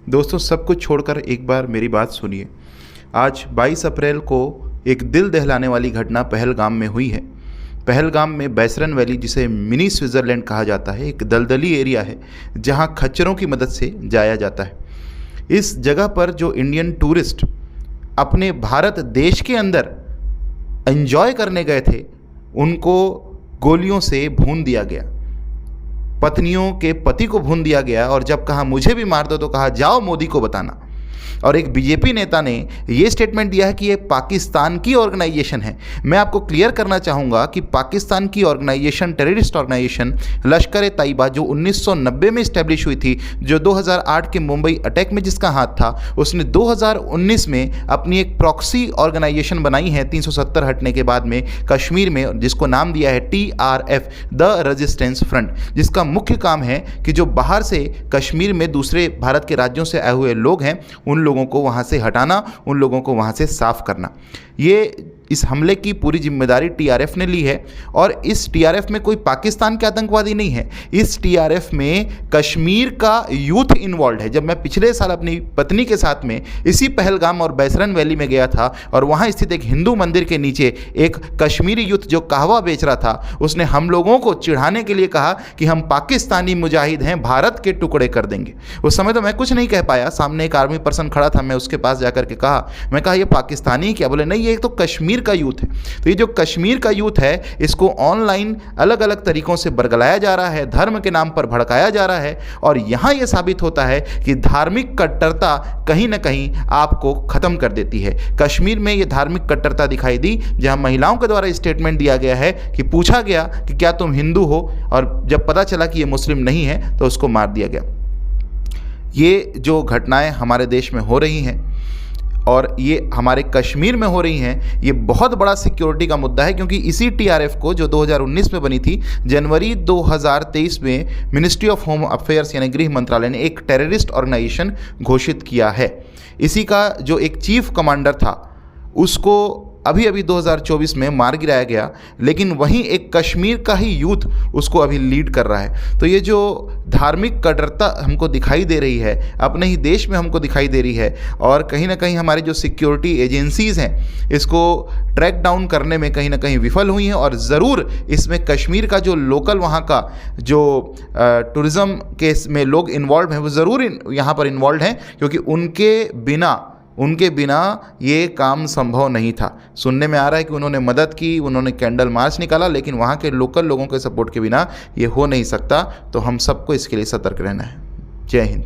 दोस्तों, सब कुछ छोड़कर एक बार मेरी बात सुनिए। आज 22 अप्रैल को एक दिल दहलाने वाली घटना पहलगाम में हुई है। पहलगाम में बैसरन वैली, जिसे मिनी स्विट्ज़रलैंड कहा जाता है, एक दलदली एरिया है जहां खच्चरों की मदद से जाया जाता है। इस जगह पर जो इंडियन टूरिस्ट अपने भारत देश के अंदर एंजॉय करने गए थे, उनको गोलियों से भून दिया गया। पत्नियों के पति को भून दिया गया और जब कहा मुझे भी मार दो तो कहा जाओ मोदी को बताना। और एक बीजेपी नेता ने ये स्टेटमेंट दिया है कि ये पाकिस्तान की ऑर्गेनाइजेशन है। मैं आपको क्लियर करना चाहूँगा कि पाकिस्तान की ऑर्गेनाइजेशन, टेररिस्ट ऑर्गेनाइजेशन लश्कर ए तैयबा, जो 1990 में इस्टेब्लिश हुई थी, जो 2008 के मुंबई अटैक में जिसका हाथ था, उसने 2019 में अपनी एक प्रॉक्सी ऑर्गेनाइजेशन बनाई है 370 हटने के बाद में कश्मीर में, जिसको नाम दिया है TRF, द रेजिस्टेंस फ्रंट, जिसका मुख्य काम है कि जो बाहर से कश्मीर में दूसरे भारत के राज्यों से आए हुए लोग हैं, उन लोगों को वहाँ से हटाना, उन लोगों को वहाँ से साफ करना। ये इस हमले की पूरी जिम्मेदारी TRF ने ली है। और इस TRF में कोई पाकिस्तान के आतंकवादी नहीं है। इस TRF में कश्मीर का यूथ इन्वॉल्व है। जब मैं पिछले साल अपनी पत्नी के साथ में इसी पहलगाम और बैसरन वैली में गया था और वहाँ स्थित एक हिंदू मंदिर के नीचे एक कश्मीरी यूथ जो कहवा बेच रहा था, उसने हम लोगों को चिढ़ाने के लिए कहा कि हम पाकिस्तानी मुजाहिद हैं, भारत के टुकड़े कर देंगे। उस समय तो मैं कुछ नहीं कह पाया। सामने एक आर्मी पर्सन खड़ा था, मैं उसके पास जाकर के कहा, मैं कहा ये पाकिस्तानी क्या? बोले नहीं, ये तो कश्मीर का यूथ है। तो ये जो कश्मीर का यूथ है, इसको ऑनलाइन अलग अलग तरीकों से बरगलाया जा रहा है, धर्म के नाम पर भड़काया जा रहा है। और यहाँ ये साबित होता है कि धार्मिक कट्टरता कहीं ना कहीं आपको खत्म कर देती है। कश्मीर में ये धार्मिक कट्टरता दिखाई दी, जहाँ महिलाओं के द्वारा स्टेटमेंट दिया गया है कि पूछा गया कि क्या तुम हिंदू हो, और जब पता चला कि ये मुस्लिम नहीं है तो उसको मार दिया गया। ये जो घटनाएं हमारे देश में हो रही हैं और ये हमारे कश्मीर में हो रही हैं, ये बहुत बड़ा सिक्योरिटी का मुद्दा है, क्योंकि इसी TRF को, जो 2019 में बनी थी, जनवरी 2023 में मिनिस्ट्री ऑफ होम अफेयर्स यानी गृह मंत्रालय ने एक टेररिस्ट ऑर्गेनाइजेशन घोषित किया है। इसी का जो एक चीफ कमांडर था, उसको अभी 2024 में मार गिराया गया, लेकिन वहीं एक कश्मीर का ही यूथ उसको अभी लीड कर रहा है। तो ये जो धार्मिक कट्टरता हमको दिखाई दे रही है, अपने ही देश में हमको दिखाई दे रही है, और कहीं ना कहीं हमारी जो सिक्योरिटी एजेंसीज़ हैं, इसको ट्रैक डाउन करने में कहीं ना कहीं विफल हुई हैं। और ज़रूर इसमें कश्मीर का जो लोकल, वहाँ का जो टूरिज़्म के में लोग इन्वॉल्व हैं, वो ज़रूर यहाँ पर इन्वॉल्व हैं, क्योंकि उनके बिना ये काम संभव नहीं था। सुनने में आ रहा है कि उन्होंने मदद की, उन्होंने कैंडल मार्च निकाला, लेकिन वहाँ के लोकल लोगों के सपोर्ट के बिना ये हो नहीं सकता। तो हम सबको इसके लिए सतर्क रहना है। जय हिंद।